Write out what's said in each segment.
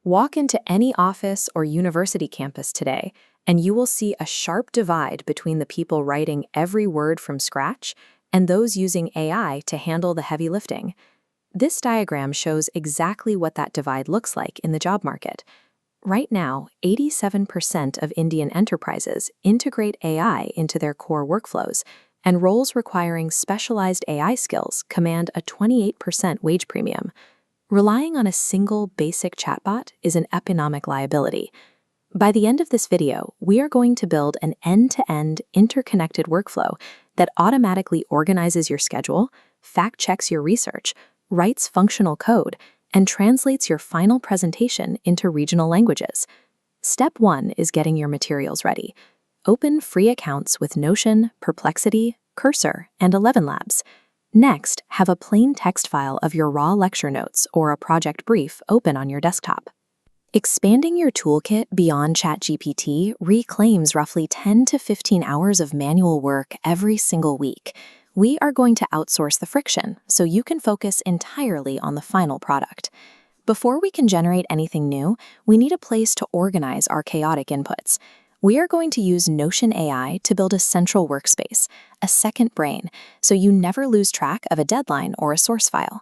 Walk into any office or university campus today, and you will see a sharp divide between the people writing every word from scratch and those using AI to handle the heavy lifting. This diagram shows exactly what that divide looks like in the job market. Right now, 87% of Indian enterprises integrate AI into their core workflows, and roles requiring specialized AI skills command a 28% wage premium. Relying on a single basic chatbot is an economic liability. By the end of this video, we are going to build an end-to-end interconnected workflow that automatically organizes your schedule, fact-checks your research, writes functional code, and translates your final presentation into regional languages. Step 1 is getting your materials ready. Open free accounts with Notion, Perplexity, Cursor, and 11 Labs. Next, have a plain text file of your raw lecture notes or a project brief open on your desktop. Expanding your toolkit beyond ChatGPT reclaims roughly 10 to 15 hours of manual work every single week. We are going to outsource the friction so you can focus entirely on the final product. Before we can generate anything new, we need a place to organize our chaotic inputs. We are going to use Notion AI to build a central workspace, a second brain, so you never lose track of a deadline or a source file.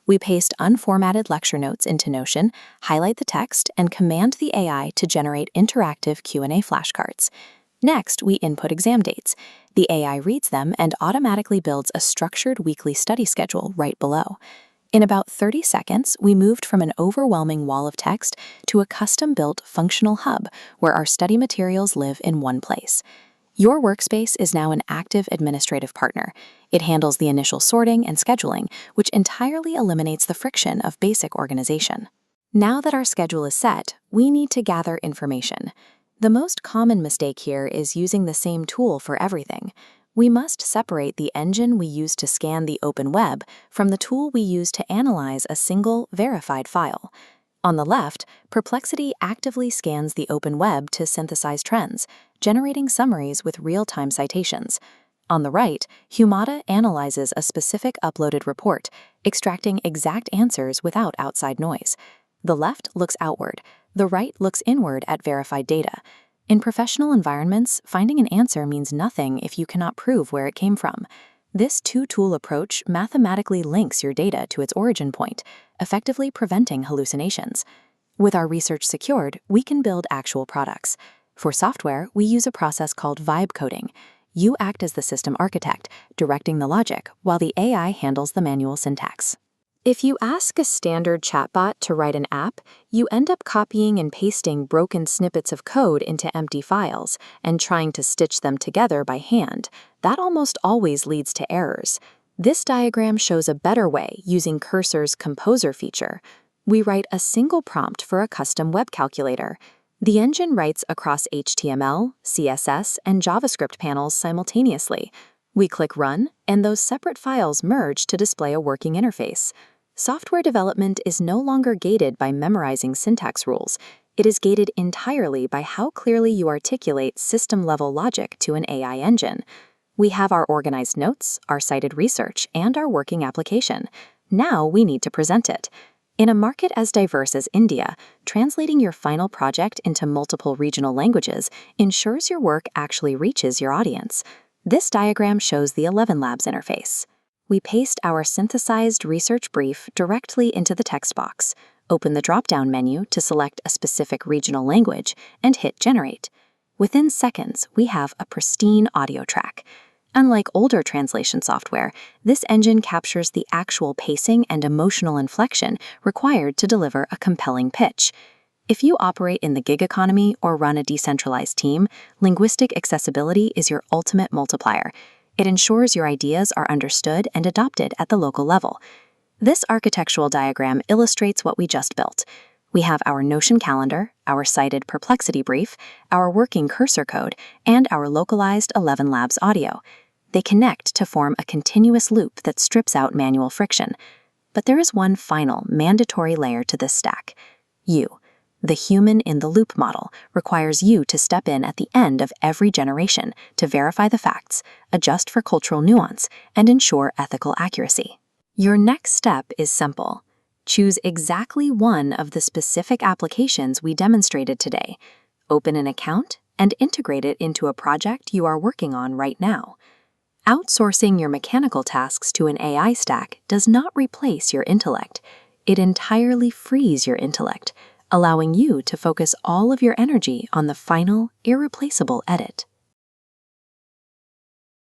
We paste unformatted lecture notes into Notion, highlight the text, and command the AI to generate interactive Q&A flashcards. Next, we input exam dates. The AI reads them and automatically builds a structured weekly study schedule right below. In about 30 seconds, we moved from an overwhelming wall of text to a custom-built functional hub where our study materials live in one place. Your workspace is now an active administrative partner. It handles the initial sorting and scheduling, which entirely eliminates the friction of basic organization. Now that our schedule is set, we need to gather information. The most common mistake here is using the same tool for everything. We must separate the engine we use to scan the open web from the tool we use to analyze a single, verified file. On the left, Perplexity actively scans the open web to synthesize trends, generating summaries with real-time citations. On the right, Humata analyzes a specific uploaded report, extracting exact answers without outside noise. The left looks outward, the right looks inward at verified data. In professional environments, finding an answer means nothing if you cannot prove where it came from. This two-tool approach mathematically links your data to its origin point, effectively preventing hallucinations. With our research secured, we can build actual products. For software, we use a process called vibe coding. You act as the system architect, directing the logic, while the AI handles the manual syntax. If you ask a standard chatbot to write an app, you end up copying and pasting broken snippets of code into empty files and trying to stitch them together by hand. That almost always leads to errors. This diagram shows a better way using Cursor's Composer feature. We write a single prompt for a custom web calculator. The engine writes across HTML, CSS, and JavaScript panels simultaneously. We click Run, and those separate files merge to display a working interface. Software development is no longer gated by memorizing syntax rules. It is gated entirely by how clearly you articulate system-level logic to an AI engine. We have our organized notes, our cited research, and our working application. Now we need to present it. In a market as diverse as India, translating your final project into multiple regional languages ensures your work actually reaches your audience. This diagram shows the 11 Labs interface. We paste our synthesized research brief directly into the text box, open the drop-down menu to select a specific regional language, and hit Generate. Within seconds, we have a pristine audio track. Unlike older translation software, this engine captures the actual pacing and emotional inflection required to deliver a compelling pitch. If you operate in the gig economy or run a decentralized team, linguistic accessibility is your ultimate multiplier. It ensures your ideas are understood and adopted at the local level. This architectural diagram illustrates what we just built. We have our Notion calendar, our cited Perplexity brief, our working Cursor code, and our localized 11 Labs audio. They connect to form a continuous loop that strips out manual friction. But there is one final, mandatory layer to this stack. You. The human-in-the-loop model requires you to step in at the end of every generation to verify the facts, adjust for cultural nuance, and ensure ethical accuracy. Your next step is simple. Choose exactly one of the specific applications we demonstrated today, open an account, and integrate it into a project you are working on right now. Outsourcing your mechanical tasks to an AI stack does not replace your intellect. It entirely frees your intellect, allowing you to focus all of your energy on the final, irreplaceable edit.